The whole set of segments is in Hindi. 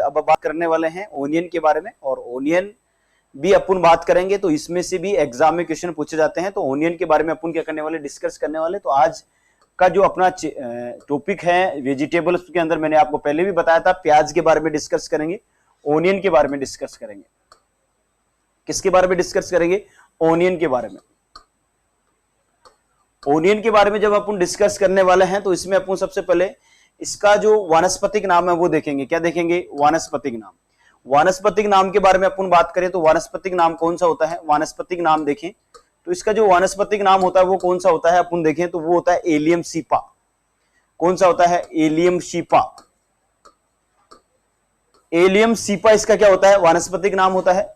अब बात करने वाले हैं ओनियन के बारे में, और ओनियन भी अपन बात करेंगे तो इसमें से भी एग्जाम में क्वेश्चन पूछे जाते हैं। तो ओनियन के बारे में अपन क्या करने वाले, डिस्कस करने वाले। तो आज का जो अपना टॉपिक है वेजिटेबल्स के अंदर, मैंने आपको पहले भी बताया था, प्याज के बारे में डिस्कस करेंगे, ओनियन के बारे में डिस्कस करेंगे। किसके बारे में डिस्कस करेंगे? ओनियन के बारे में। ओनियन के बारे में जब अपन डिस्कस करने वाले हैं तो इसमें अपन सबसे पहले इसका जो वानस्पतिक नाम है वो देखेंगे। क्या देखेंगे? वानस्पतिक नाम। वानस्पतिक नाम के बारे में अपन बात करें तो वानस्पतिक नाम कौन सा होता है? वानस्पतिक नाम देखें तो इसका जो वानस्पतिक नाम होता है वो कौन सा होता है? अपन देखें तो वो होता है एलियम सीपा। कौन सा होता है? Allium cepa. एलियम सीपा इसका क्या होता है? वानस्पतिक नाम होता है।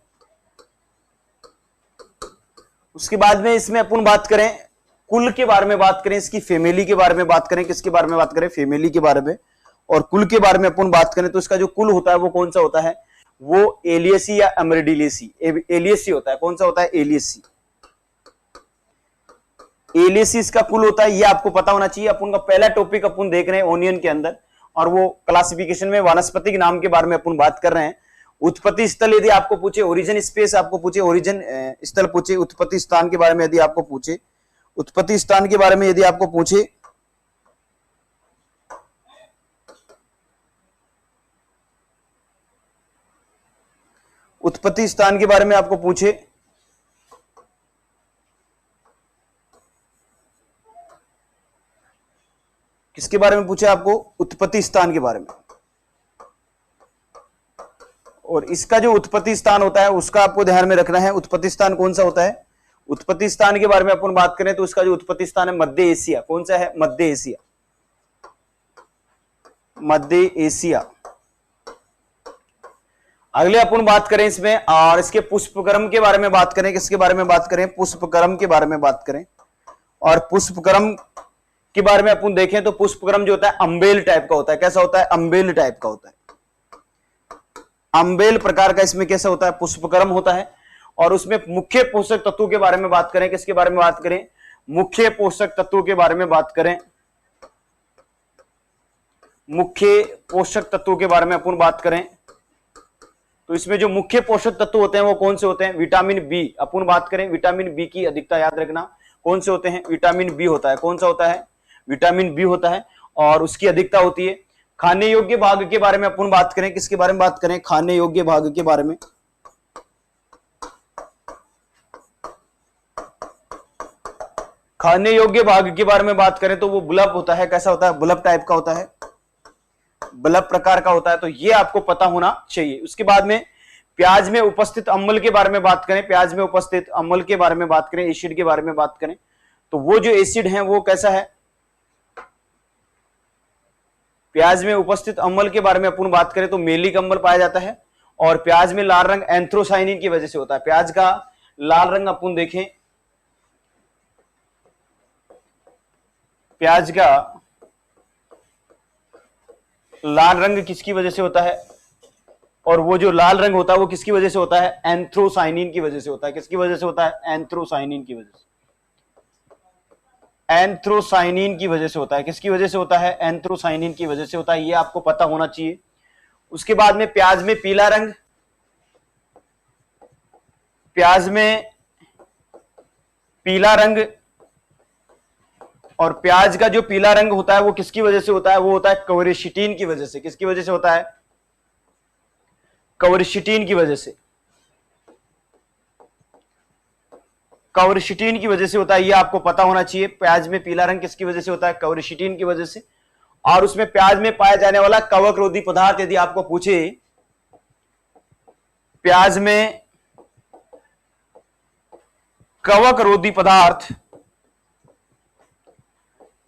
उसके बाद में इसमें अपन बात करें कुल के बारे में, बात करें इसकी फैमिली के बारे में बात करें। किसके बारे में बात करें? फैमिली के बारे में। और कुल के बारे में अपन बात करें तो इसका जो कुल होता है वो कौन सा होता है? वो एलियसी या अमरिडिलियसी। एलियसी होता है। कौन सा होता है? एलियसी। एलियसी इसका कुल होता है, ये आपको पता होना चाहिए। अपन का पहला टॉपिक अपन देख रहे हैं ओनियन के अंदर, और वो क्लासिफिकेशन में वानस्पतिक नाम के बारे में अपन बात कर रहे हैं। उत्पत्ति स्थल यदि आपको पूछे, ओरिजिन स्पेस आपको पूछे, ओरिजिन स्थल पूछे, उत्पत्ति स्थान के बारे में यदि आपको पूछे, उत्पत्ति स्थान के बारे में यदि आपको पूछे, उत्पत्ति स्थान के बारे में आपको पूछे, किसके बारे में पूछे आपको? उत्पत्ति स्थान के बारे में। और इसका जो उत्पत्ति स्थान होता है उसका आपको ध्यान में रखना है। उत्पत्ति स्थान कौन सा होता है? उत्पत्ति स्थान के बारे में अपन बात करें तो उसका जो उत्पत्ति स्थान है मध्य एशिया। कौन सा है? मध्य एशिया। मध्य एशिया। अगले अपन बात करें इसमें, और इसके पुष्पक्रम के बारे में बात करें। किसके बारे में बात करें? पुष्पक्रम के बारे में बात करें। और पुष्पक्रम के बारे में अपन देखें तो पुष्पक्रम जो होता है अम्बेल टाइप का होता है। कैसा होता है? अम्बेल टाइप का होता है। अम्बेल प्रकार का इसमें कैसा होता है? पुष्पक्रम होता है। और उसमें मुख्य पोषक तत्वों के बारे में बात करें। किसके बारे में बात करें? मुख्य पोषक तत्वों के बारे में बात करें। मुख्य पोषक तत्वों के बारे में अपन बात करें तो इसमें जो मुख्य पोषक तत्व होते हैं वो कौन से होते हैं? Vitamin B. अपन बात करें विटामिन बी की अधिकता याद रखना। कौन से होते हैं? विटामिन बी होता है। कौन सा होता है? विटामिन बी होता है, और उसकी अधिकता होती है। खाने योग्य भाग के बारे में अपन बात करें। किसके बारे में बात करें? खाने योग्य भाग के बारे में। खाने योग्य भाग के बारे में बात करें तो वो बुलब होता है। कैसा होता है? बुलब टाइप का होता है, बल्ब प्रकार का होता है। तो ये आपको पता होना चाहिए। उसके बाद में प्याज में उपस्थित अम्ल के बारे में बात करें। प्याज में उपस्थित अम्ल के बारे में बात करें, एसिड के बारे में बात करें तो वो जो एसिड है वो कैसा है? प्याज में उपस्थित अम्ल के बारे में अपन बात करें तो मेलिक अम्ल पाया जाता है। और प्याज में लाल रंग एंथ्रोसाइनिन की वजह से होता है। प्याज का लाल रंग अपन देखें, प्याज का लाल रंग किसकी वजह से होता है? और वो जो लाल रंग होता है वो किसकी वजह से होता है? एंथ्रोसाइनिन की वजह से होता है। किसकी वजह से होता है? एंथ्रोसाइनिन की वजह से। एंथ्रोसाइनिन की वजह से होता है। किसकी वजह से होता है? एंथ्रोसाइनिन की वजह से होता है। ये आपको पता होना चाहिए। उसके बाद में प्याज में पीला रंग, प्याज में पीला रंग, और प्याज का जो पीला रंग होता है वो किसकी वजह से होता है? वो होता है क्वरसेटिन की वजह से। किसकी वजह से होता है? क्वरसेटिन की वजह से। क्वरसेटिन की वजह से होता है। ये आपको पता होना चाहिए। प्याज में पीला रंग किसकी वजह से होता है? क्वरसेटिन की वजह से। और उसमें प्याज में पाया जाने वाला कवक रोधी पदार्थ यदि आपको पूछे, प्याज में कवक रोधी पदार्थ,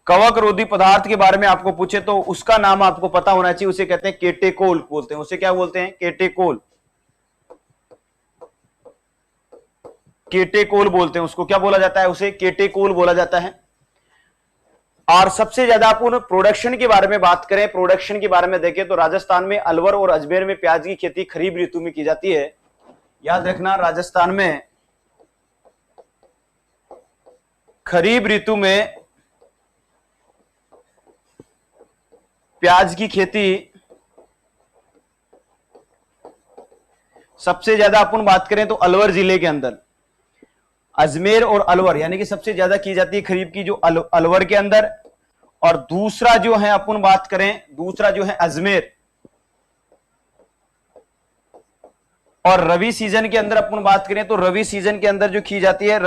कवक रोधी पदार्थ के बारे में आपको पूछे तो उसका नाम आपको पता होना चाहिए। उसे कहते हैं केटेकोल बोलते हैं। उसे क्या बोलते हैं? केटेकोल। केटेकोल बोलते हैं उसको। क्या बोला जाता है? उसे केटेकोल बोला जाता है। और सबसे ज्यादा अपन प्रोडक्शन के बारे में बात करें, प्रोडक्शन के बारे में देखें तो राजस्थान में अलवर और अजमेर में प्याज की खेती खरीफ ऋतु में की जाती है। याद रखना, राजस्थान में खरीफ ऋतु में प्याज की खेती सबसे ज्यादा अपन बात करें तो अलवर जिले के अंदर, अजमेर और अलवर यानी कि सबसे ज्यादा की जाती है खरीफ की जो अलवर के अंदर, और दूसरा जो है अपन बात करें, दूसरा जो है अजमेर। और रवि सीजन के अंदर अपन बात करें तो रवि सीजन के अंदर जो की जाती है,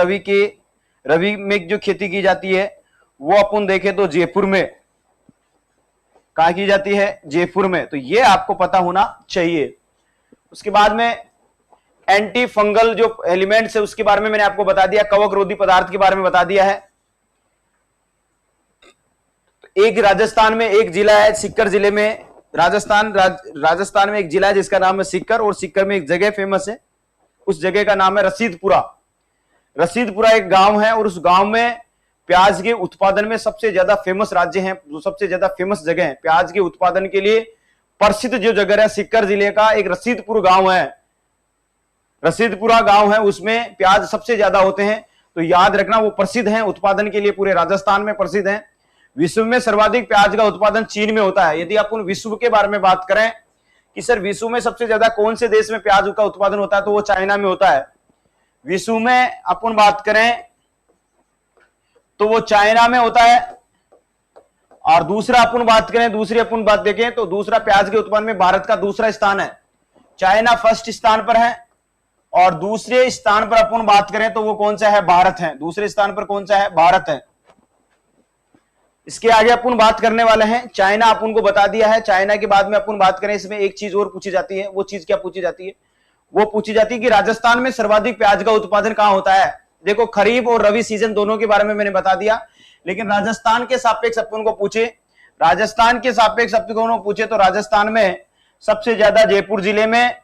रवि में जो खेती की जाती है वो अपन देखें तो जयपुर में, कहां की जाती है, जयपुर में। तो ये आपको पता होना चाहिए। उसके बाद में एंटी फंगल जो एलिमेंट्स है उसके बारे में मैंने आपको बता दिया, कवक रोधी पदार्थ के बारे में बता दिया है। एक राजस्थान में एक जिला है, सिक्कर जिले में, राजस्थान में एक जिला है जिसका नाम है सिक्कर, और सिक्कर में एक जगह फेमस है, उस जगह का नाम है रसीदपुरा। रसीदपुरा एक गांव है, और उस गांव में प्याज के उत्पादन में सबसे ज्यादा फेमस राज्य है, जो सबसे ज्यादा फेमस जगह है प्याज के उत्पादन के लिए प्रसिद्ध जो जगह है सिक्कर जिले का एक रसीदपुर गांव है, रसीदपुरा गांव है, उसमें प्याज सबसे ज्यादा होते हैं। तो याद रखना वो प्रसिद्ध हैं उत्पादन के लिए, पूरे राजस्थान में प्रसिद्ध हैं। विश्व में सर्वाधिक प्याज का उत्पादन चीन में होता है। यदि अपन विश्व के बारे में बात करें कि सर विश्व में सबसे ज्यादा कौन से देश में प्याज का उत्पादन होता है, तो वो चाइना में होता है। विश्व में अपन बात करें तो वो चाइना में होता है। और दूसरी अपन बात देखें तो दूसरा प्याज के उत्पादन में भारत का दूसरा स्थान है, चाइना फर्स्ट स्थान पर है, और दूसरे स्थान पर अपन बात करें तो वो कौन सा है, भारत है। दूसरे स्थान पर कौन सा है, भारत है। इसके आगे अपन बात करने वाले हैं, चाइना अपन को बता दिया है। चाइना के बाद में अपन बात करें, इसमें एक चीज और पूछी जाती है। वो चीज क्या पूछी जाती है, वो पूछी जाती है कि राजस्थान में सर्वाधिक प्याज का उत्पादन कहां होता है। देखो खरीफ और रवि सीजन दोनों के बारे में मैंने बता दिया, लेकिन राजस्थान के सापेक्ष अपन को पूछे, राजस्थान के सापेक्ष अपन को पूछे तो राजस्थान में सबसे ज्यादा जयपुर जिले में,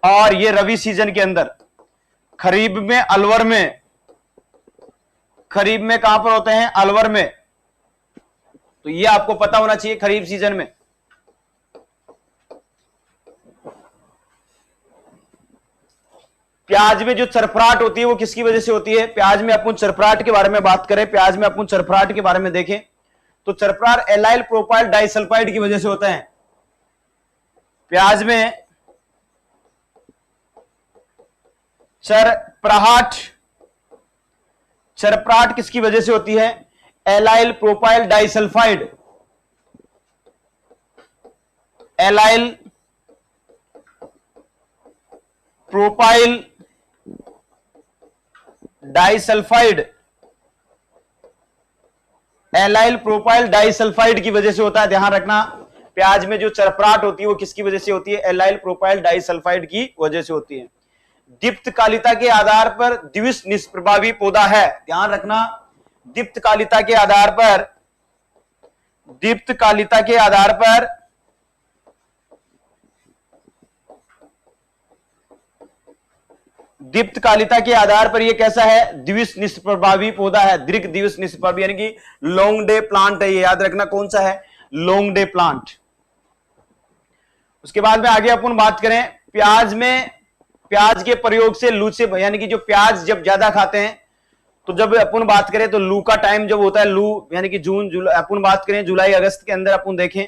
और ये रवि सीजन के अंदर खरीफ में अलवर में, खरीफ में कहां पर होते हैं, अलवर में। तो ये आपको पता होना चाहिए खरीफ सीजन में। प्याज में जो चरफराट होती है वो किसकी वजह से होती है, प्याज में अपन चरफराट के बारे में बात करें, प्याज में अपन चरफराट के बारे में देखें तो चरफराट एलाइल प्रोपाइल डाइसल्फाइड की वजह से होता है। प्याज में चरफराट किसकी वजह से होती है, allyl propyl disulphide, allyl propyl disulphide, allyl propyl disulphide की वजह से होता है। ध्यान रखना, प्याज में जो चरफराट होती है वो किसकी वजह से होती है, एलाइल प्रोपाइल डाइसल्फाइड की वजह से होती है। दीप्तकालिता के आधार पर द्विश निष्प्रभावी पौधा है। ध्यान रखना, दीप्तकालिता के आधार पर ये कैसा है, द्विश निष्प्रभावी पौधा है, दीर्घ द्विश निष्प्रभावी यानी कि लॉन्ग डे प्लांट है ये। याद रखना कौन सा है, लॉन्ग डे प्लांट। उसके बाद में आगे अपन बात करें, प्याज के प्रयोग से लू से, यानी कि जो प्याज जब ज्यादा खाते हैं तो जब अपन बात करें तो लू का टाइम जब होता है, लू यानी कि जून जुलाई, अपन बात करें जुलाई अगस्त के अंदर अपन देखें,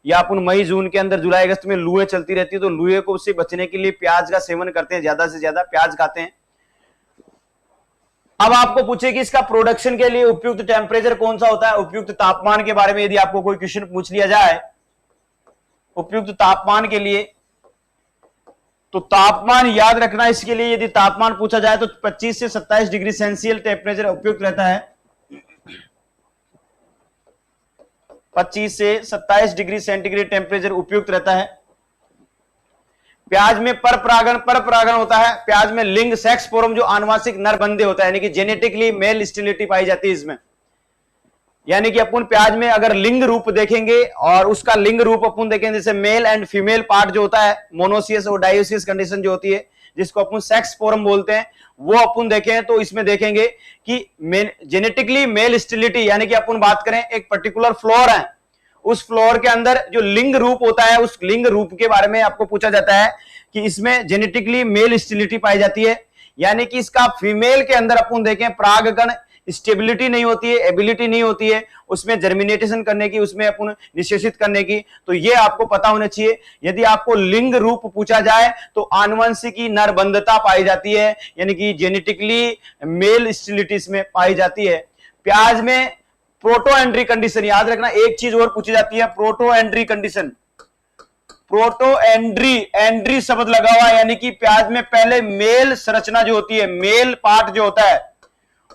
या अपन मई जून के अंदर जुलाई अगस्त में लूएं चलती रहती है, तो लूए को उससे बचने के लिए प्याज का सेवन करते हैं, ज्यादा से ज्यादा प्याज खाते हैं। अब आपको पूछे कि इसका प्रोडक्शन के लिए उपयुक्त टेम्परेचर कौन सा होता है, उपयुक्त तापमान के बारे में यदि आपको कोई क्वेश्चन पूछ लिया जाए उपयुक्त तापमान के लिए, तो तापमान याद रखना इसके लिए, यदि तापमान पूछा जाए तो 25 से 27 डिग्री सेल्सियस टेम्परेचर उपयुक्त रहता है। 25 से 27 डिग्री सेंटीग्रेड टेम्परेचर उपयुक्त रहता है। प्याज में पर परागण होता है। प्याज में लिंग सेक्स फोरम जो आनुवांशिक नर बंदे होता है, यानी कि जेनेटिकली मेल स्टेरिलिटी पाई जाती है इसमें। यानी कि अपन प्याज में अगर लिंग रूप देखेंगे और उसका लिंग रूप अपन देखेंगे, जैसे मेल एंड फीमेल पार्ट जो होता है, मोनोसियस और डायोसियस कंडीशन जो होती है जिसको अपन सेक्स फोरम बोलते हैं, वो अपन देखें तो इसमें देखेंगे कि जेनेटिकली मेल स्टेरिलिटी, यानी कि अपन बात करें एक पर्टिकुलर फ्लोर है, उस फ्लोर के अंदर जो लिंग रूप होता है उस लिंग रूप के बारे में आपको पूछा जाता है कि इसमें जेनेटिकली मेल स्टेरिलिटी पाई जाती है। यानी कि इसका फीमेल के अंदर अपन देखें परागकण स्टेबिलिटी नहीं होती है, एबिलिटी नहीं होती है उसमें जर्मिनेशन करने की, उसमें अपन निषेचित करने की। तो ये आपको पता होना चाहिए। यदि आपको लिंग रूप पूछा जाए तो आनुवंशिकी नरबंधता पाई जाती है, यानी कि जेनेटिकली मेल स्टेरिलिटीज में पाई जाती है। प्याज में प्रोटो एंट्री कंडीशन, याद रखना एक चीज और पूछी जाती है, प्रोटो एंट्री कंडीशन। प्रोटो एंड्री, एंड्री शब्द लगा हुआ, यानी कि प्याज में पहले मेल संरचना जो होती है, मेल पार्ट जो होता है,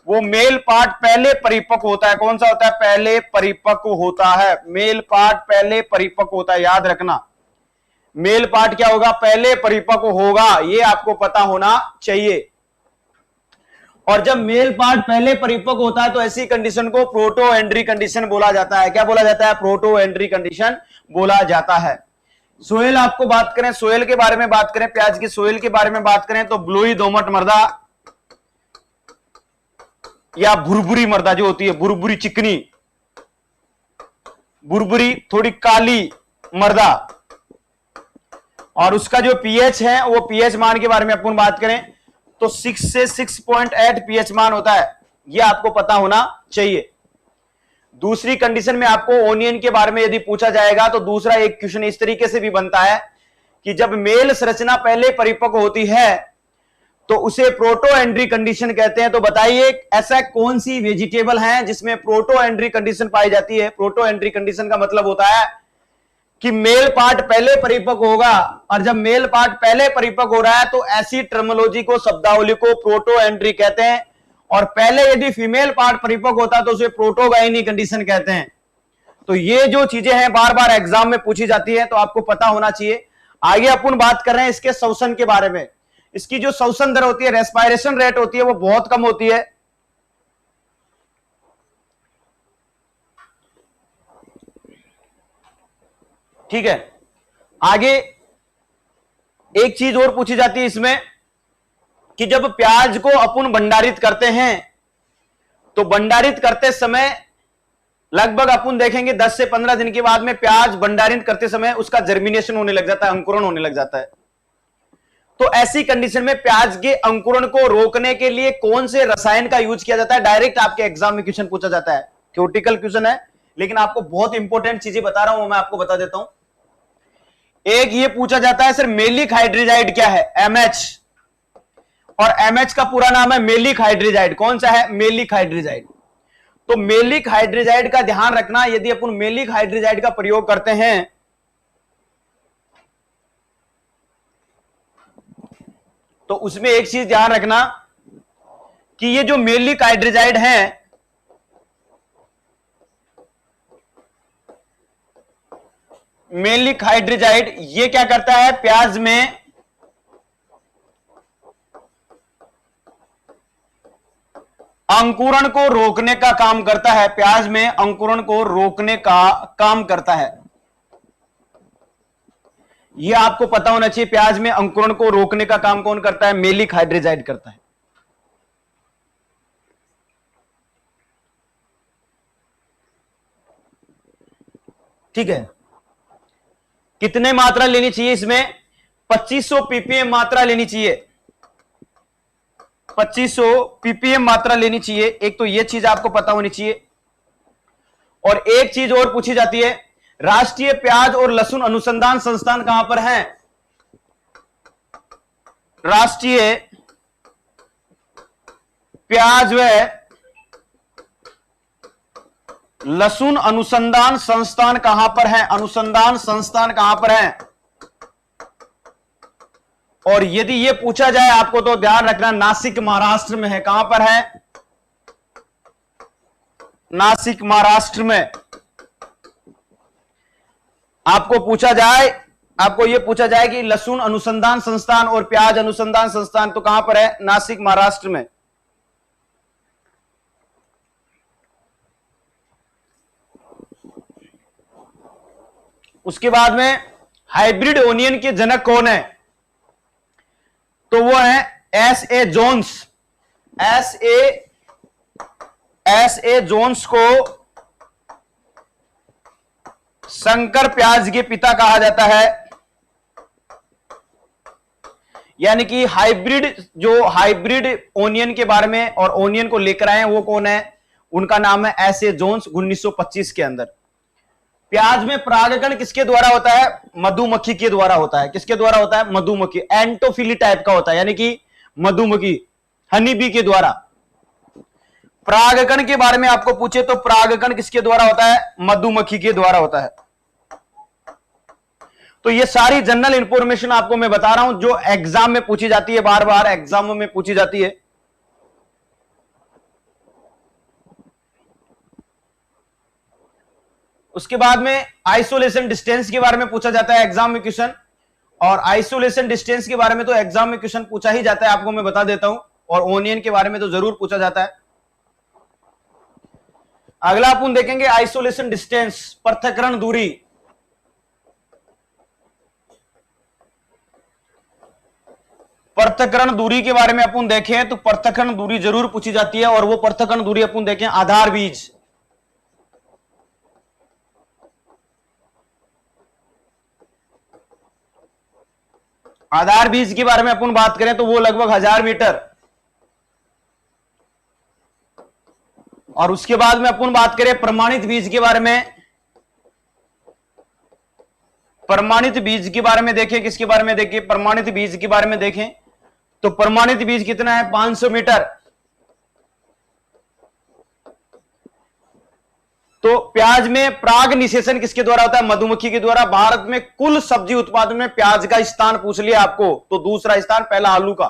वो मेल पार्ट पहले परिपक्व होता है। कौन सा होता है? पहले परिपक्व होता है। मेल पार्ट पहले परिपक्व होता है, याद रखना। मेल पार्ट क्या होगा? पहले परिपक्व होगा, ये आपको पता होना चाहिए। और जब मेल पार्ट पहले परिपक्व होता है तो ऐसी कंडीशन को प्रोटो एंड्री कंडीशन बोला जाता है। क्या बोला जाता है? प्रोटो एंड्री कंडीशन बोला जाता है। सोयल आपको बात करें, सोयल के बारे में बात करें, प्याज की सोयल के बारे में बात करें तो ब्लोई दोमट मृदा या भुरभुरी मृदा जो होती है, भुरभुरी चिकनी, भुरभुरी थोड़ी काली मृदा, और उसका जो पीएच है वो पीएच मान के बारे में अपन बात करें तो 6 से 6.8 पीएच मान होता है, ये आपको पता होना चाहिए। दूसरी कंडीशन में आपको ओनियन के बारे में यदि पूछा जाएगा तो दूसरा एक क्वेश्चन इस तरीके से भी बनता है कि जब मेल संरचना पहले परिपक्व होती है तो उसे प्रोटो एंड्री कंडीशन कहते हैं। तो बताइए ऐसा कौन सी वेजिटेबल है जिसमें प्रोटो एंड्री कंडीशन पाई जाती है? प्रोटो एंड्री कंडीशन का मतलब होता है कि मेल पार्ट पहले परिपक्व होगा, और जब मेल पार्ट पहले परिपक्व हो रहा है तो ऐसी टर्मिनोलॉजी को, शब्दावली को प्रोटो एंट्री कहते हैं। और पहले यदि फीमेल पार्ट परिपक्व होता है तो उसे प्रोटोगाइनी कंडीशन कहते हैं। तो ये जो चीजें हैं बार बार एग्जाम में पूछी जाती है, तो आपको पता होना चाहिए। आगे अपन बात कर रहे हैं इसके श्वसन के बारे में। इसकी जो श्वसन दर होती है, रेस्पिरेशन रेट होती है, वो बहुत कम होती है। ठीक है, आगे एक चीज और पूछी जाती है इसमें कि जब प्याज को अपन भंडारित करते हैं तो भंडारित करते समय लगभग अपन देखेंगे 10 से 15 दिन के बाद में प्याज भंडारित करते समय उसका जर्मिनेशन होने लग जाता है, अंकुरण होने लग जाता है। तो ऐसी कंडीशन में प्याज के अंकुरण को रोकने के लिए कौन से रसायन का यूज किया जाता है? डायरेक्ट आपके एग्जाम में क्वेश्चन पूछा जाता है, थ्योरेटिकल क्वेश्चन है, लेकिन आपको बहुत इंपॉर्टेंट चीजें बता रहा हूं, मैं आपको बता देता हूं। एक ये पूछा जाता है सर मेलिक हाइड्रोजाइड क्या है? MH, और MH का पूरा नाम है मेलिक हाइड्रोजाइड। कौन सा है? मेलिक हाइड्रोजाइड। तो मेलिक हाइड्रोजाइड का ध्यान रखना, यदि अपन मेलिक हाइड्रोजाइड का प्रयोग करते हैं तो उसमें एक चीज ध्यान रखना कि ये जो मेलिक हाइड्रोजाइड है, मेलिक हाइड्रोजाइड ये क्या करता है? प्याज में अंकुरण को रोकने का काम करता है, प्याज में अंकुरण को रोकने का काम करता है। यह आपको पता होना चाहिए, प्याज में अंकुरण को रोकने का काम कौन करता है? मेलिक हाइड्रोजाइड करता है। ठीक है, कितने मात्रा लेनी चाहिए इसमें? 2500 ppm मात्रा लेनी चाहिए, 2500 ppm मात्रा लेनी चाहिए। एक तो यह चीज आपको पता होनी चाहिए। और एक चीज और पूछी जाती है, राष्ट्रीय प्याज और लहसुन अनुसंधान संस्थान कहां पर है? राष्ट्रीय प्याज व लहसुन अनुसंधान संस्थान कहां पर है? अनुसंधान संस्थान कहां पर है? और यदि यह पूछा जाए आपको तो ध्यान रखना, नासिक महाराष्ट्र में है। कहां पर है? नासिक महाराष्ट्र में। आपको पूछा जाए, आपको यह पूछा जाए कि लहसुन अनुसंधान संस्थान और प्याज अनुसंधान संस्थान तो कहां पर है? नासिक महाराष्ट्र में। उसके बाद में हाइब्रिड ओनियन के जनक कौन है? तो वो है S.A. जोन्स। S.A. जोन्स को संकर प्याज के पिता कहा जाता है। यानी कि हाइब्रिड ओनियन के बारे में और ओनियन को लेकर आए वो कौन है, उनका नाम है एस ए जोन्स 1925 के अंदर। प्याज में परागकण किसके द्वारा होता है, मधुमक्खी के द्वारा होता है। किसके द्वारा होता है, मधुमक्खी, एंटोफिली टाइप का होता है, यानी कि मधुमक्खी, हनी बी के द्वारा। परागकण के बारे में आपको पूछे तो परागकण किसके द्वारा होता है, मधुमक्खी के द्वारा होता है। तो ये सारी जनरल इंफॉर्मेशन आपको मैं बता रहा हूं जो एग्जाम में पूछी जाती है, बार बार एग्जामों में पूछी जाती है। उसके बाद में आइसोलेशन डिस्टेंस के बारे में पूछा जाता है एग्जाम में क्वेश्चन, और आइसोलेशन डिस्टेंस के बारे में तो एग्जाम में क्वेश्चन पूछा ही जाता है, आपको मैं बता देता हूं। और ओनियन के बारे में तो जरूर पूछा जाता है। अगला अपन देखेंगे आइसोलेशन डिस्टेंस, पृथक्करण दूरी। पृथक्करण दूरी के बारे में अपन देखें तो पृथक्करण दूरी जरूर पूछी जाती है, और वो पृथक्करण दूरी अपन देखें आधार बीज। आधार बीज के बारे में अपन बात करें तो वो लगभग 1000 मीटर। और उसके बाद में अपन बात करें प्रमाणित बीज के बारे में, प्रमाणित बीज के बारे में देखें, किसके बारे में देखें, प्रमाणित बीज के बारे में देखें तो प्रमाणित बीज कितना है, 500 मीटर। तो प्याज में पराग निषेचन किसके द्वारा होता है, मधुमक्खी के द्वारा। भारत में कुल सब्जी उत्पादन में प्याज का स्थान पूछ लिया आपको तो दूसरा स्थान, पहला आलू का।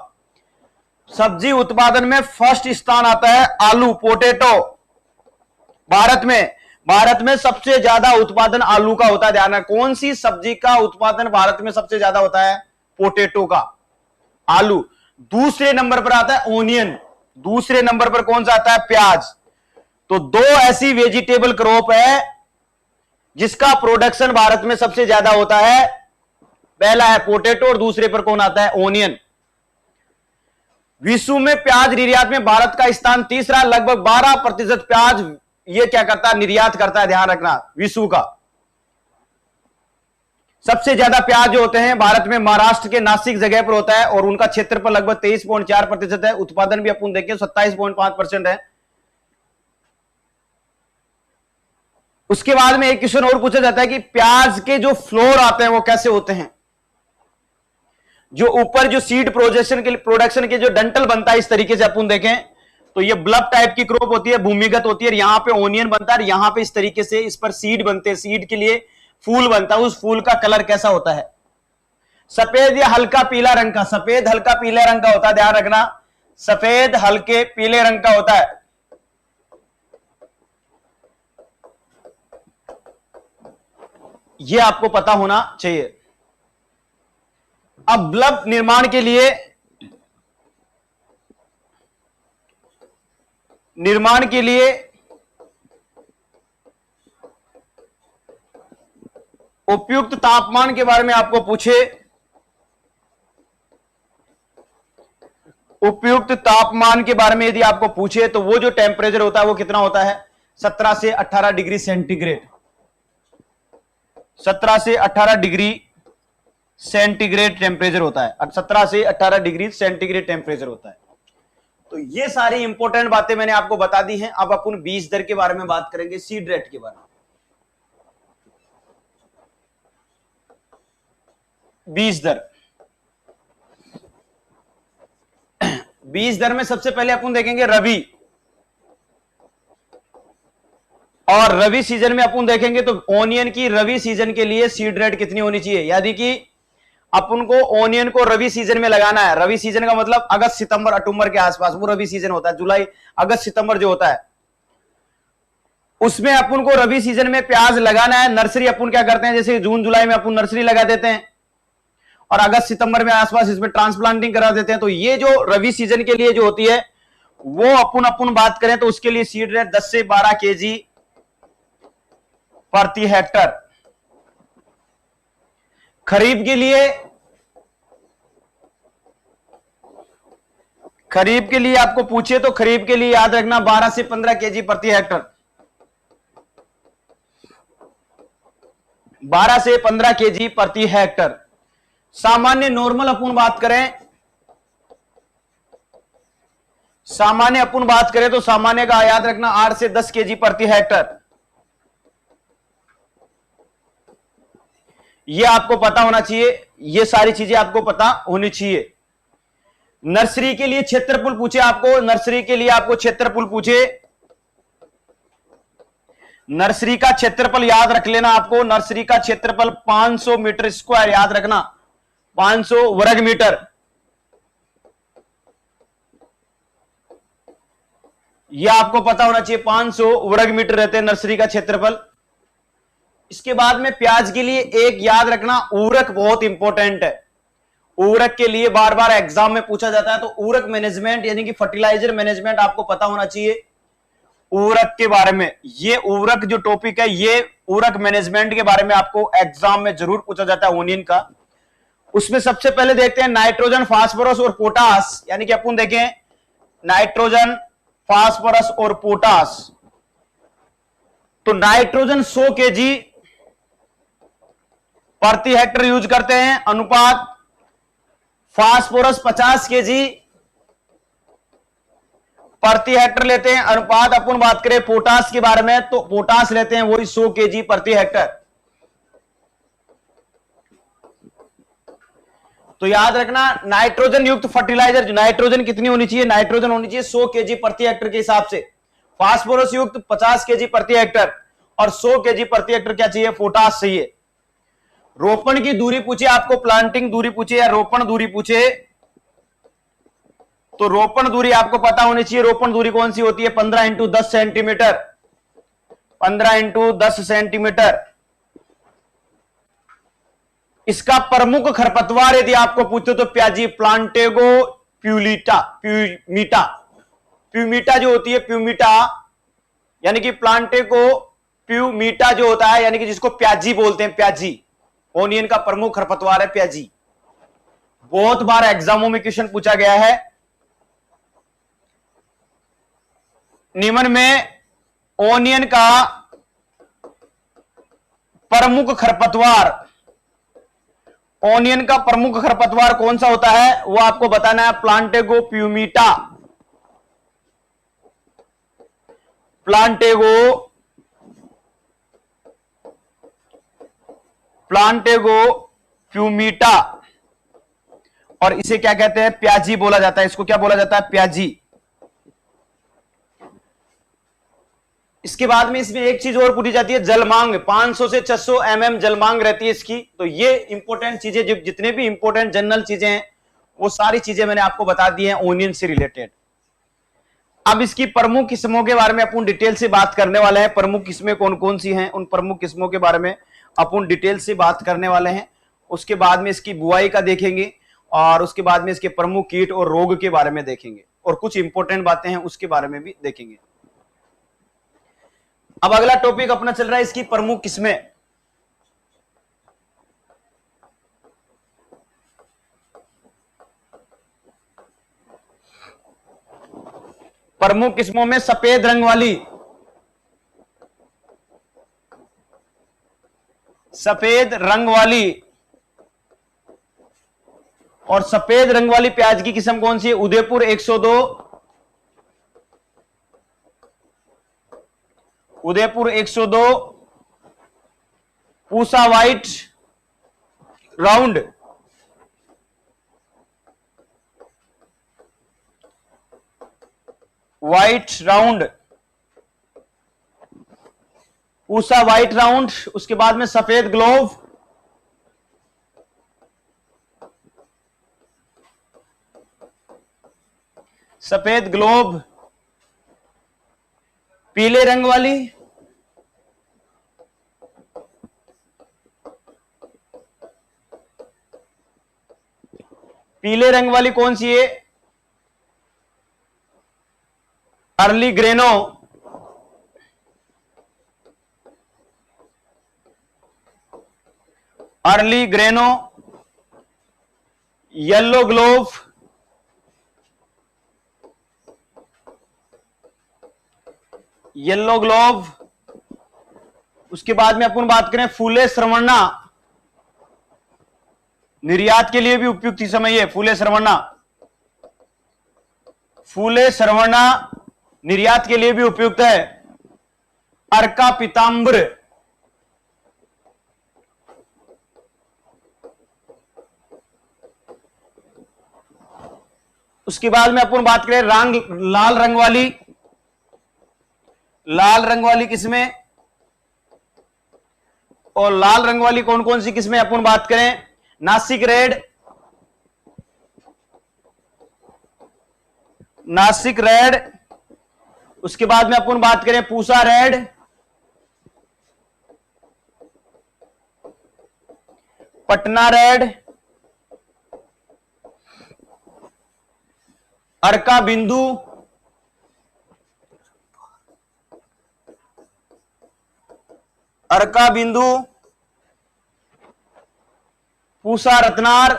सब्जी उत्पादन में फर्स्ट स्थान आता है आलू, पोटैटो। भारत में सबसे ज्यादा उत्पादन आलू का होता है। ध्यान रखना, कौन सी सब्जी का उत्पादन भारत में सबसे ज्यादा होता है, पोटैटो का, आलू। दूसरे नंबर पर आता है ओनियन, दूसरे नंबर पर कौन सा आता है, प्याज। तो दो ऐसी वेजिटेबल क्रॉप है जिसका प्रोडक्शन भारत में सबसे ज्यादा होता है, पहला है पोटैटो और दूसरे पर कौन आता है, ओनियन। विश्व में प्याज निर्यात में भारत का स्थान तीसरा, लगभग 12% प्याज ये क्या करता है, निर्यात करता है। ध्यान रखना, विश्व का सबसे ज्यादा प्याज जो होते हैं भारत में महाराष्ट्र के नासिक जगह पर होता है, और उनका क्षेत्र पर लगभग 23.4% है। उत्पादन भी अपन देखें 27.5% है। उसके बाद में एक क्वेश्चन और पूछा जाता है कि प्याज के जो फ्लोर आते हैं वो कैसे होते हैं। जो ऊपर जो सीड प्रोडक्शन के जो डंटल बनता है, इस तरीके से अपन देखें तो ये ब्लब टाइप की क्रॉप होती है, भूमिगत होती है, और यहां पे ओनियन बनता है, यहां पे इस तरीके से इस पर सीड बनते हैं, सीड के लिए फूल बनता है। उस फूल का कलर कैसा होता है, सफेद या हल्का पीला रंग का, सफेद हल्का पीले रंग का होता है। ध्यान रखना, सफेद हल्के पीले रंग का होता है। यह आपको पता होना चाहिए। अब ब्लब निर्माण के लिए उपयुक्त तापमान के बारे में आपको पूछे, उपयुक्त तापमान के बारे में यदि आपको पूछे तो वो जो टेम्परेचर होता है वो कितना होता है, 17 से 18 डिग्री सेंटीग्रेड। 17 से 18 डिग्री सेंटीग्रेड टेम्परेचर होता है, 17 से 18 डिग्री सेंटीग्रेड टेम्परेचर होता है। तो ये सारी इंपॉर्टेंट बातें मैंने आपको बता दी हैं। अब अपन बीज दर के बारे में बात करेंगे, सीड रेट के बारे में। बीज दर, बीज दर में सबसे पहले अपन देखेंगे रबी, और रबी सीजन में अपन देखेंगे तो ओनियन की रबी सीजन के लिए सीड रेट कितनी होनी चाहिए। यानी कि अपन को ओनियन को रबी सीजन में लगाना है। रबी सीजन का मतलब अगस्त सितंबर अक्टूबर के आसपास, वो रबी सीजन होता है। जुलाई अगस्त सितंबर जो होता है उसमें अपन को रबी सीजन में प्याज लगाना है। नर्सरी अपन क्या करते हैं, जैसे जून जुलाई में अपन नर्सरी लगा देते हैं और अगस्त सितंबर में आसपास इसमें ट्रांसप्लांटिंग करा देते हैं। तो ये जो रबी सीजन के लिए जो होती है वो अपन बात करें तो उसके लिए सीड रेट 10 से 12 केजी प्रति हेक्टर। खरीफ के लिए आपको पूछे तो खरीफ के लिए याद रखना 12 से 15 केजी प्रति हेक्टर। 12 से 15 केजी प्रति हेक्टर। सामान्य नॉर्मल अपन बात करें सामान्य अपन बात करें तो सामान्य का याद रखना 8 से 10 केजी प्रति हेक्टर, ये आपको पता होना चाहिए, ये सारी चीजें आपको पता होनी चाहिए। नर्सरी के लिए क्षेत्रफल पूछे आपको, नर्सरी के लिए आपको क्षेत्रफल पूछे, नर्सरी का क्षेत्रफल याद रख लेना आपको, नर्सरी का क्षेत्रफल 500 मीटर स्क्वायर याद रखना, 500 वर्ग मीटर। यह आपको पता होना चाहिए, 500 वर्ग मीटर रहते हैं नर्सरी का क्षेत्रफल। इसके बाद में प्याज के लिए एक याद रखना, उर्वरक बहुत इंपॉर्टेंट है। उर्वरक के लिए बार बार एग्जाम में पूछा जाता है, तो उर्वरक मैनेजमेंट यानी कि फर्टिलाइजर मैनेजमेंट आपको पता होना चाहिए। उर्वरक के बारे में, ये उर्वरक जो टॉपिक है, ये उर्वरक मैनेजमेंट के बारे में आपको एग्जाम में जरूर पूछा जाता है ओनियन का। उसमें सबसे पहले देखते हैं नाइट्रोजन, फास्फोरस और पोटास, यानी कि अपन देखें नाइट्रोजन, फास्फोरस और पोटास। तो नाइट्रोजन 100 केजी प्रति हेक्टर यूज करते हैं, अनुपात फास्फोरस 50 केजी प्रति हेक्टर लेते हैं, अनुपात अपन बात करें पोटास के बारे में तो पोटास लेते हैं वही 100 केजी प्रति हेक्टर। तो याद रखना नाइट्रोजन युक्त फर्टिलाइजर, नाइट्रोजन कितनी होनी चाहिए, नाइट्रोजन होनी चाहिए 100 केजी प्रति हेक्टर के हिसाब से, फास्फोरस युक्त 50 केजी प्रति हेक्टर और 100 केजी प्रति हेक्टर क्या चाहिए, पोटास चाहिए। रोपण की दूरी पूछे आपको, प्लांटिंग दूरी पूछे या रोपण दूरी पूछे, तो रोपण दूरी आपको पता होनी चाहिए। रोपण दूरी कौन सी होती है, 15 × 10 सेंटीमीटर, 15 × 10 सेंटीमीटर। इसका प्रमुख खरपतवार यदि आपको पूछो तो प्याजी, प्लांटेगो प्यूलिटा, प्यूमिटा, प्यूमिटा जो होती है, प्यूमिटा यानी कि प्लांटेगो प्यूमिटा जो होता है, यानी कि जिसको प्याजी बोलते हैं, प्याजी ओनियन का प्रमुख खरपतवार है प्याजी। बहुत बार एग्जामों में क्वेश्चन पूछा गया है। निम्न में ओनियन का प्रमुख खरपतवार, ओनियन का प्रमुख खरपतवार कौन सा होता है वो आपको बताना है, प्लांटेगो प्यूमिटा, प्लांटेगो प्यूमिटा, और इसे क्या कहते हैं, प्याजी बोला जाता है। इसको क्या बोला जाता है, प्याजी। इसके बाद में इसमें एक चीज और पूछी जाती है, जलमांग, 500 से 600 mm जलमांग रहती है इसकी। तो ये इंपॉर्टेंट चीजें, जितने भी इंपॉर्टेंट जनरल चीजें हैं वो सारी चीजें मैंने आपको बता दी हैं ओनियन से रिलेटेड। अब इसकी प्रमुख किस्मों के बारे में अपन डिटेल से बात करने वाले हैं। प्रमुख किस्में कौन कौन सी हैं, उन प्रमुख किस्मों के बारे में अपन डिटेल से बात करने वाले हैं। उसके बाद में इसकी बुआई का देखेंगे और उसके बाद में इसके प्रमुख कीट और रोग के बारे में देखेंगे, और कुछ इंपॉर्टेंट बातें हैं उसके बारे में भी देखेंगे। अब अगला टॉपिक अपना चल रहा है इसकी प्रमुख किस्में। प्रमुख किस्मों में सफेद रंग वाली, सफेद रंग वाली और सफेद रंग वाली प्याज की किस्म कौन सी है, Udaipur 102, Udaipur 102, Pusa white round, white round, Pusa white round. उसके बाद में सफेद ग्लोव, सफेद ग्लोब, पीले रंग वाली, पीले रंग वाली कौन सी है, Early Grano, Early Grano, Yellow Globe, Yellow Globe. उसके बाद में अपन बात करें फूले श्रवणा, निर्यात के लिए भी उपयुक्त समय है फूले श्रवणा। फूले सरवणा निर्यात के लिए भी उपयुक्त है। अर्का पीताम्बर, उसके बाद में अपन बात करें लाल रंग वाली, लाल रंग वाली किस्में, और लाल रंग वाली कौन कौन सी किस्में अपन बात करें, नासिक रेड, नासिक रेड, उसके बाद में अपन बात करें पूसा रेड, पटना रेड, अर्का बिंदु, अर्का बिंदु, पूसा रत्नार,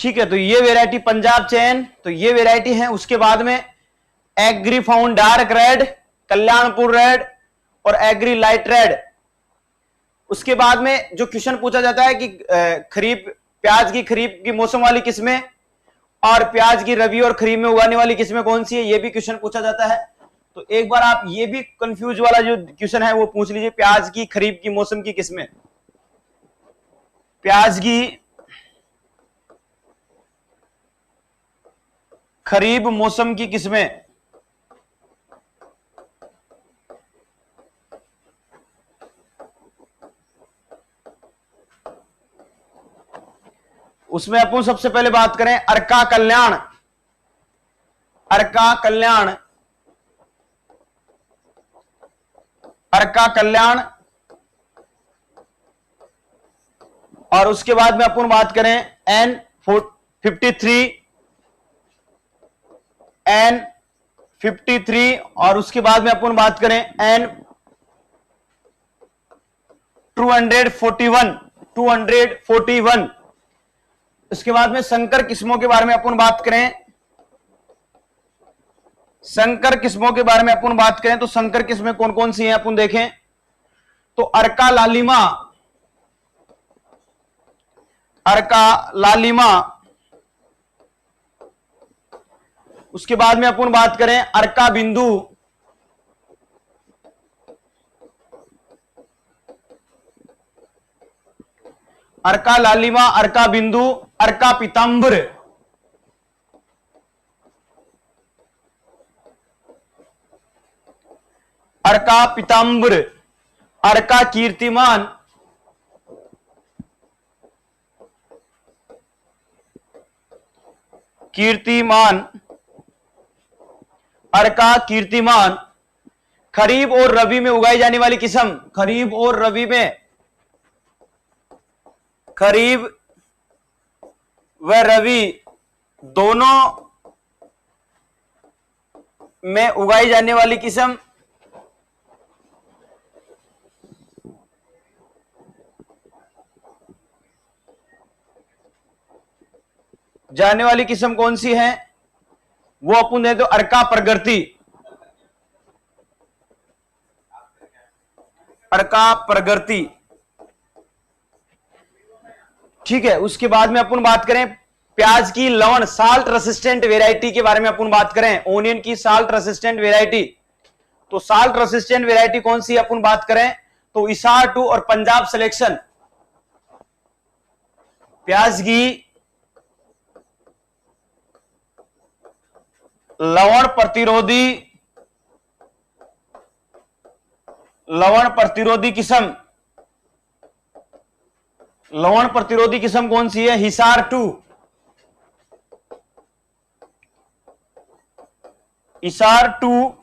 ठीक है। तो ये वेराइटी पंजाब चैन, तो ये वेराइटी है। उसके बाद में agri found dark red, Kalyanpur red और एग्री लाइट रेड। उसके बाद में जो क्वेश्चन पूछा जाता है कि खरीफ, प्याज की खरीफ की मौसम वाली किस्में और प्याज की रबी और खरीफ में उगाने वाली किस्में कौन सी है, ये भी क्वेश्चन पूछा जाता है। तो एक बार आप ये भी कंफ्यूज वाला जो क्वेश्चन है वो पूछ लीजिए, प्याज की खरीफ की मौसम की किस्में, प्याज की खरीफ मौसम की किस्में, उसमें अपन सबसे पहले बात करें अर्का कल्याण, अर्का कल्याण, अर्का कल्याण, और उसके बाद में अपन बात करें N53, N53, और उसके बाद में अपन बात करें N241, 241। उसके बाद में संकर किस्मों के बारे में अपन बात करें, संकर किस्मों के बारे में अपन बात करें तो संकर किस्में कौन कौन सी हैं अपन देखें तो अर्का लालिमा, अर्का लालिमा, उसके बाद में अपन बात करें अर्का बिंदु, अर्का लालिमा, अर्का बिंदु, अर्का पीताम्बर, अर्का पीताम्बर, अर्का कीर्तिमान, कीर्तिमान, अर्का कीर्तिमान। खरीफ और रबी में उगाई जाने वाली किस्म, खरीफ और रबी में, खरीफ व रबी दोनों में उगाई जाने वाली किस्म, जाने वाली किस्म कौन सी है वो अपन दे दो अर्का प्रगति, अर्का प्रगति, ठीक है। उसके बाद में अपन बात करें प्याज की लवण साल्ट रेसिस्टेंट वेराइटी के बारे में अपन बात करें, ओनियन की साल्ट रेसिस्टेंट वेराइटी, तो साल्ट रेसिस्टेंट वेराइटी कौन सी अपन बात करें तो इसार 2 और पंजाब सिलेक्शन। प्याज की लवण प्रतिरोधी, लवण प्रतिरोधी किस्म, लवण प्रतिरोधी किस्म कौन सी है हिसार 2, हिसार 2।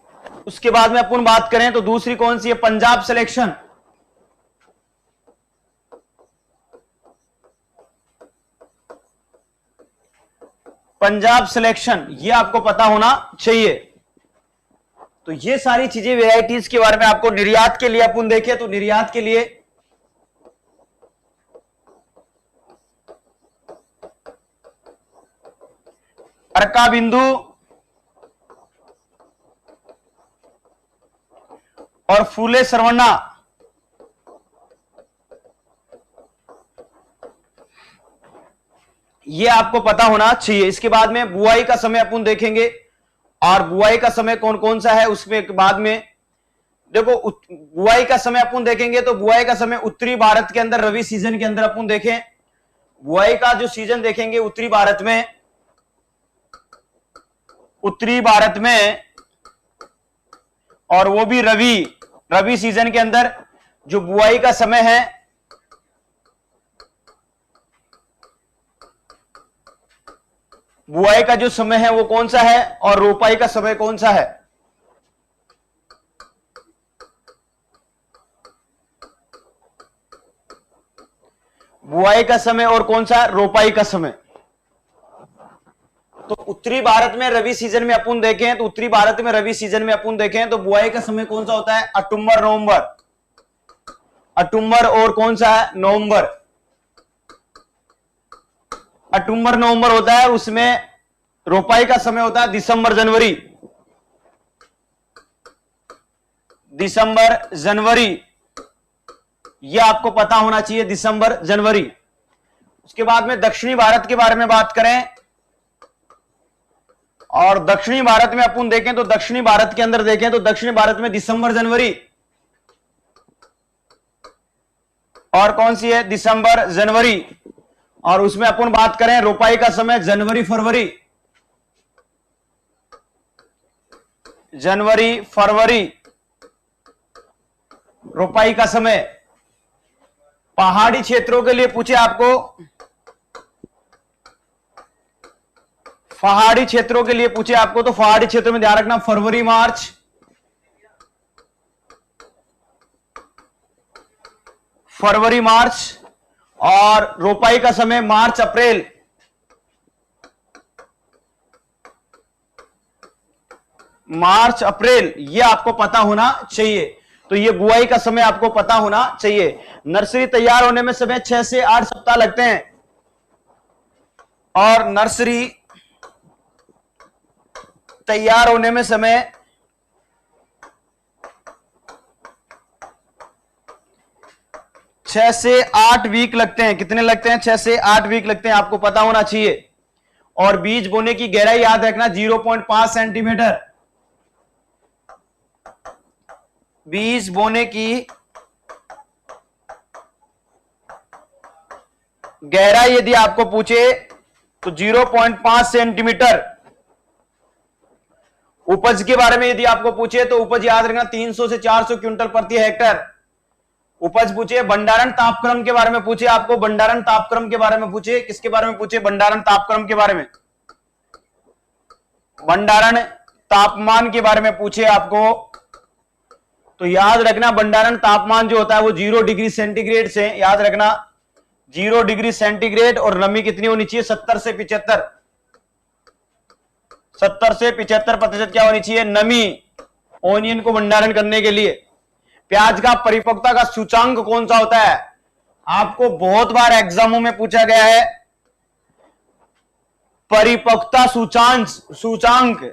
उसके बाद में अपन बात करें तो दूसरी कौन सी है पंजाब सिलेक्शन, पंजाब सिलेक्शन, ये आपको पता होना चाहिए। तो ये सारी चीजें वेराइटीज के बारे में आपको निर्यात के लिए अपन देखें तो निर्यात के लिए अर्का बिंदु और फूले सरवना, ये आपको पता होना चाहिए। इसके बाद में बुआई का समय अपन देखेंगे, और बुआई का समय कौन कौन सा है उसमें बाद में देखो। बुआई का समय अपन देखेंगे तो बुआई का समय उत्तरी भारत के अंदर रवि सीजन के अंदर अपन देखें, बुआई का जो सीजन देखेंगे उत्तरी भारत में, उत्तरी भारत में, और वो भी रवि सीजन के अंदर जो बुआई का समय है, बुआई का जो समय है वो कौन सा है, और रोपाई का समय कौन सा है। बुआई का समय और कौन सा, रोपाई का समय। तो उत्तरी भारत में रवि सीजन में अपन देखें तो उत्तरी भारत में रवि सीजन में अपन देखें तो बुआई का समय कौन सा होता है, अक्टूबर नवंबर, अक्टूबर और कौन सा है, नवंबर, अक्टूबर नवंबर होता है। उसमें रोपाई का समय होता है दिसंबर जनवरी, दिसंबर जनवरी, यह आपको पता होना चाहिए, दिसंबर जनवरी। उसके बाद में दक्षिणी भारत के बारे में बात करें, और दक्षिणी भारत में अपन देखें तो दक्षिणी भारत के अंदर देखें तो दक्षिणी भारत में दिसंबर जनवरी, और कौन सी है, दिसंबर जनवरी। और उसमें अपन बात करें रोपाई का समय जनवरी फरवरी, जनवरी फरवरी रोपाई का समय। पहाड़ी क्षेत्रों के लिए पूछे आपको, पहाड़ी क्षेत्रों के लिए पूछे आपको तो पहाड़ी क्षेत्रों में ध्यान रखना फरवरी मार्च, फरवरी मार्च, और रोपाई का समय मार्च अप्रैल, मार्च अप्रैल, यह आपको पता होना चाहिए। तो यह बुआई का समय आपको पता होना चाहिए। नर्सरी तैयार होने में समय 6 से 8 सप्ताह लगते हैं, और नर्सरी तैयार होने में समय 6 से 8 वीक लगते हैं। कितने लगते हैं, 6 से 8 वीक लगते हैं, आपको पता होना चाहिए। और बीज बोने की गहराई याद रखना 0.5 सेंटीमीटर, बीज बोने की गहराई यदि आपको पूछे तो 0.5 सेंटीमीटर। उपज के बारे में यदि आपको पूछे तो उपज याद रखना 300 से 400 क्विंटल प्रति हेक्टेयर उपज पूछे। भंडारण तापक्रम के बारे में पूछे आपको, भंडारण तापक्रम के बारे में पूछे, किसके बारे में पूछे, भंडारण तापक्रम के बारे में, भंडारण तापमान के बारे में पूछे आपको। तो याद रखना भंडारण तापमान जो होता है वो 0 डिग्री सेंटीग्रेड से, याद रखना 0 डिग्री सेंटीग्रेड, और नमी कितनी होनी चाहिए, 70 से 75, 70 से 75% क्या होनी चाहिए, नमी, ओनियन को भंडारण करने के लिए। प्याज का परिपक्वता का सूचांक कौन सा होता है, आपको बहुत बार एग्जामों में पूछा गया है। परिपक्वता सूचांक,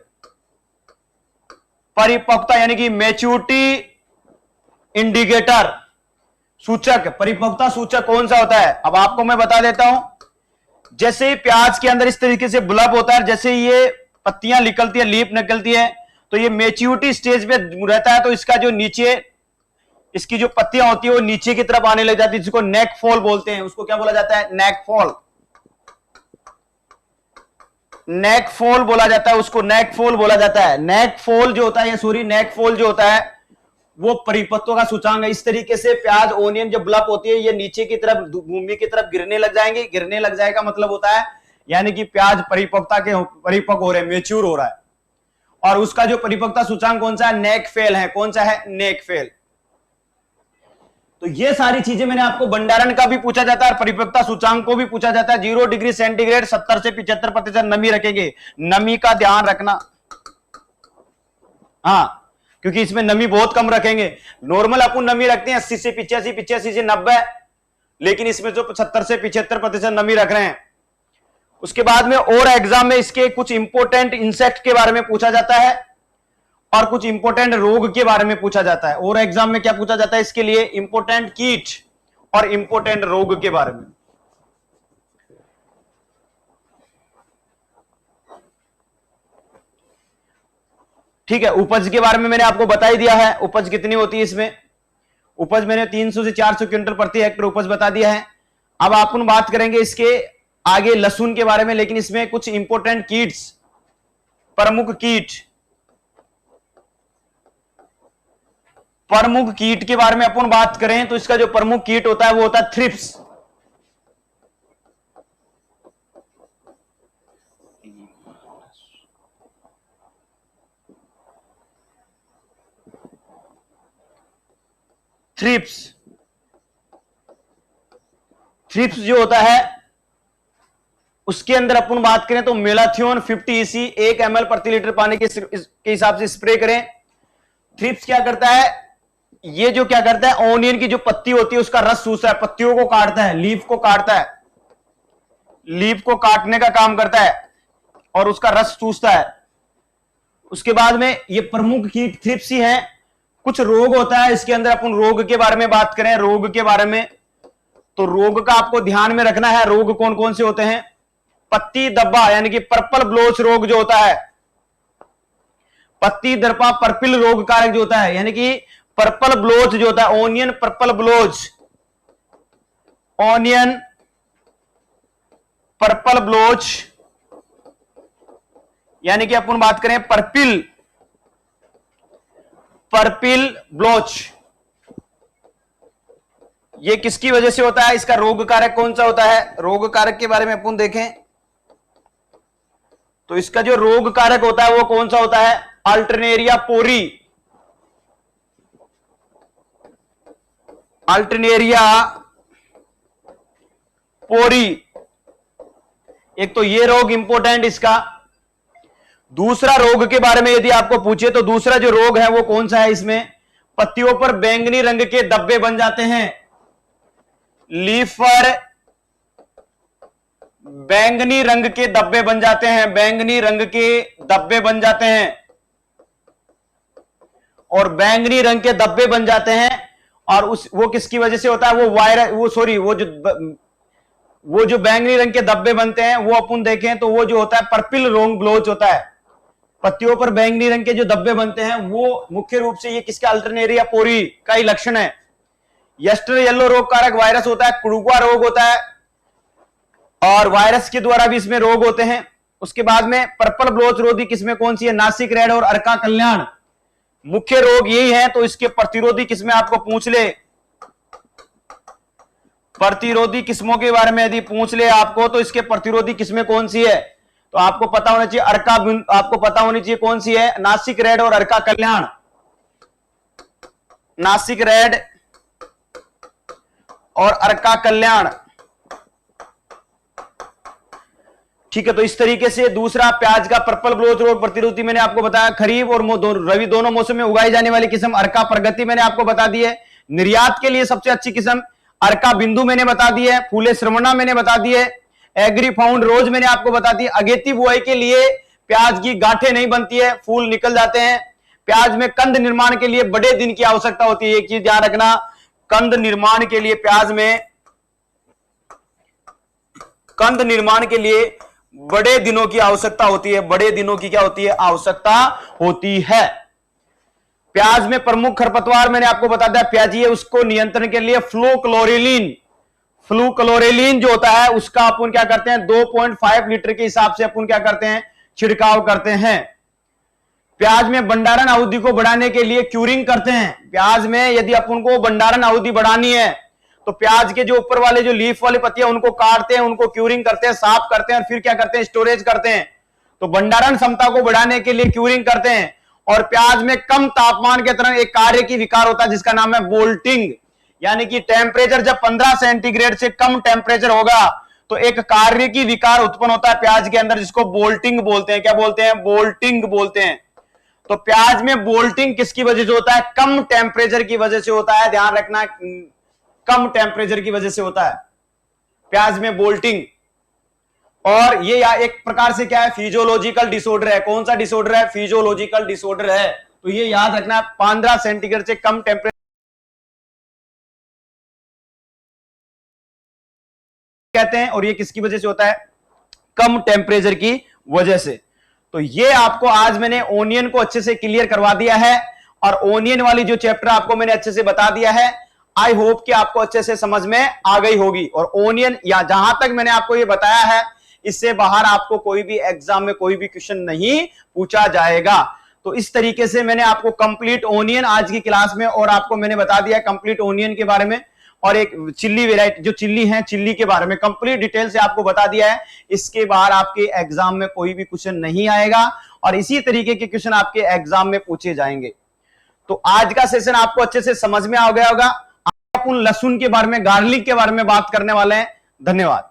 परिपक्वता यानी कि मैच्योरिटी इंडिकेटर, सूचक, परिपक्वता सूचक कौन सा होता है। अब आपको मैं बता देता हूं, जैसे प्याज के अंदर इस तरीके से ब्लब होता है, जैसे ये पत्तियां निकलती है, लीफ निकलती है, तो ये मैच्योरिटी स्टेज पे रहता है। तो इसका जो नीचे, इसकी जो पत्तियां होती है वो नीचे की तरफ आने लग जाती है, जिसको नेक फॉल बोलते हैं। उसको क्या बोला जाता है, नेक फॉल, नेक फॉल बोला जाता है, उसको नेक फॉल बोला जाता है। नेक फॉल जो होता है, सॉरी नेक फॉल जो होता है वो परिपक्वता का सूचांक है। इस तरीके से प्याज, ओनियन जब ब्लब होती है ये नीचे की तरफ, भूमि की तरफ गिरने लग जाएंगे। गिरने लग जाएगा मतलब होता है यानी कि प्याज परिपक्व हो रहे हैं, मेच्योर हो रहा है। और उसका जो परिपक्वता सूचांक कौन सा है, नेक फेल है। कौन सा है, नेक फेल। तो ये सारी चीजें मैंने आपको, भंडारण का भी पूछा जाता है और परिपक्वता सूचांक को भी पूछा जाता है। 0 डिग्री सेंटीग्रेड, 70 से 75% नमी रखेंगे, नमी का ध्यान रखना। हाँ, क्योंकि इसमें नमी बहुत कम रखेंगे। नॉर्मल अपन नमी रखते हैं 80 से 85, 85 से 90, लेकिन इसमें जो 70 से 75% नमी रख रहे हैं। उसके बाद में और एग्जाम में इसके कुछ इंपोर्टेंट इंसेक्ट के बारे में पूछा जाता है और कुछ इंपोर्टेंट रोग के बारे में पूछा जाता है। और एग्जाम में क्या पूछा जाता है इसके लिए, इंपोर्टेंट कीट और इंपोर्टेंट रोग के बारे में। ठीक है, उपज के बारे में मैंने आपको बता ही दिया है, उपज कितनी होती है इसमें, उपज मैंने 300 से 400 क्विंटल प्रति हेक्टेयर उपज बता दिया है। अब अपन बात करेंगे इसके आगे लहसुन के बारे में, लेकिन इसमें कुछ इंपोर्टेंट कीट्स, प्रमुख कीट के बारे में अपन बात करें तो इसका जो प्रमुख कीट होता है वो होता है थ्रिप्स। थ्रिप्स जो होता है उसके अंदर अपन बात करें तो मेलाथियोन 50 EC 1 ml प्रति लीटर पानी के हिसाब से स्प्रे करें। थ्रिप्स क्या करता है, ये जो क्या करता है, ऑनियन की जो पत्ती होती है उसका रस चूसता है, पत्तियों को काटता है, लीफ को काटता है, लीफ को काटने का काम करता है और उसका रस चूसता है। उसके बाद में ये प्रमुख कीट थ्रिप्स ही हैं। कुछ रोग होता है इसके अंदर, अपन रोग के बारे में बात करें, रोग के बारे में तो रोग का आपको ध्यान में रखना है। रोग कौन कौन से होते हैं, पत्ती धब्बा यानी कि पर्पल ब्लोच रोग जो होता है, पत्ती धब्बा पर्पल रोग कारक जो होता है, यानी कि पर्पल ब्लोच जो होता है, onion purple Baloch, onion purple Baloch, यानी कि अपन बात करें पर्पल ब्लोच, ये किसकी वजह से होता है, इसका रोग कारक कौन सा होता है। रोग कारक के बारे में अपन देखें तो इसका जो रोग कारक होता है वो कौन सा होता है, अल्टरनेरिया पोरी, अल्टरनेरिया पोरी, एक तो ये रोग इंपॉर्टेंट इसका। दूसरा रोग के बारे में यदि आपको पूछे तो दूसरा जो रोग है वो कौन सा है, इसमें पत्तियों पर बैंगनी रंग के धब्बे बन जाते हैं, लीफ पर बैंगनी रंग के धब्बे बन जाते हैं, बैंगनी रंग के धब्बे बन जाते हैं, और बैंगनी रंग के धब्बे बन जाते हैं और वो किसकी वजह से होता है, वो वायरस, वो जो बैंगनी रंग के धब्बे बनते हैं वो अपन देखें तो वो जो होता है पर्पल रोग ब्लोच होता है। पत्तियों पर बैंगनी रंग के जो धब्बे बनते हैं वो मुख्य रूप से ये किसका, अल्टरनेरिया पोरी का ही लक्षण है। यस्टर येलो रोग कारक वायरस होता है, कुड़ुआ रोग होता है और वायरस के द्वारा भी इसमें रोग होते हैं। उसके बाद में पर्पल ब्लोच रोधी किस्में कौन सी है, नासिक रेड और अर्का कल्याण, मुख्य रोग यही है। तो इसके प्रतिरोधी किस्में आपको पूछ ले, प्रतिरोधी किस्मों के बारे में यदि पूछ ले आपको तो इसके प्रतिरोधी किस्में कौन सी है तो आपको पता होना चाहिए आपको पता होनी चाहिए कौन सी है, नासिक रेड और अर्का कल्याण, नासिक रेड और अर्का कल्याण। ठीक है, तो इस तरीके से दूसरा प्याज का पर्पल ब्लोच रोग प्रतिरोधी मैंने आपको बताया। खरीफ और रबी दोनों मौसम में उगाई जाने वाली किस्म अर्का प्रगति मैंने आपको बता दी है। निर्यात के लिए सबसे अच्छी किस्म अर्का बिंदु मैंने बता दी है, फूले श्रवणा मैंने बता दी है, एग्री फाउंड रोज मैंने आपको बता दी। अगेती बुआई के लिए प्याज की गांठें नहीं बनती है, फूल निकल जाते हैं। प्याज में कंद निर्माण के लिए बड़े दिन की आवश्यकता होती है, एक चीज ध्यान रखना, कंद निर्माण के लिए प्याज में कंद निर्माण के लिए बड़े दिनों की आवश्यकता होती है, बड़े दिनों की क्या होती है, आवश्यकता होती है। प्याज में प्रमुख खरपतवार मैंने आपको बता दिया प्याजी है, उसको नियंत्रण के लिए फ्लूक्लोरेलिन जो होता है उसका अपन क्या करते हैं 2.5 लीटर के हिसाब से अपन क्या करते हैं, छिड़काव करते हैं। प्याज में भंडारण अवधि को बढ़ाने के लिए क्यूरिंग करते हैं। प्याज में यदि अपन को भंडारण अवधि बढ़ानी है तो प्याज के जो ऊपर वाले जो लीफ वाली पत्तियां उनको काटते हैं, उनको क्यूरिंग करते हैं, साफ करते हैं और फिर क्या करते हैं, स्टोरेज करते हैं। तो भंडारण क्षमता को बढ़ाने के लिए क्यूरिंग करते हैं। और प्याज में कम तापमान के तरह एक कार्य की विकार होता है जिसका नाम है बोल्टिंग, यानी कि टेम्परेचर जब 15 सेंटीग्रेड से कम टेम्परेचर होगा तो एक कार्य की विकार उत्पन्न होता है प्याज के अंदर, जिसको बोल्टिंग बोलते हैं। क्या बोलते हैं, बोल्टिंग बोलते हैं। तो प्याज में बोल्टिंग किसकी वजह से होता है, कम टेम्परेचर की वजह से होता है, ध्यान रखना, कम टेम्परेचर की वजह से होता है प्याज में बोल्टिंग। और ये एक प्रकार से क्या है, फिजियोलॉजिकल डिसऑर्डर है। कौन सा डिसऑर्डर है, फिजियोलॉजिकल डिसऑर्डर है। तो ये याद रखना, 15 सेंटीग्रेड से कम टेम्परेचर कहते हैं और ये किसकी वजह से होता है, कम टेम्परेचर की वजह से। तो ये आपको आज मैंने ओनियन को अच्छे से क्लियर करवा दिया है और ओनियन वाली जो चैप्टर आपको मैंने अच्छे से बता दिया है। आई होप कि आपको अच्छे से समझ में आ गई होगी। और ओनियन या जहां तक मैंने आपको ये बताया है, इससे बाहर आपको कोई भी एग्जाम में कोई भी क्वेश्चन नहीं पूछा जाएगा। तो इस तरीके से मैंने आपको कंप्लीट ओनियन आज की क्लास में और आपको मैंने बता दिया कंप्लीट ओनियन के बारे में और एक चिल्ली वेराइटी जो चिल्ली है चिल्ली के बारे में कंप्लीट डिटेल से आपको बता दिया है। इसके बाहर आपके एग्जाम में कोई भी क्वेश्चन नहीं आएगा और इसी तरीके के क्वेश्चन आपके एग्जाम में पूछे जाएंगे। तो आज का सेशन आपको अच्छे से समझ में आ गया होगा। अपन लहसुन के बारे में, गार्लिक के बारे में बात करने वाले हैं। धन्यवाद।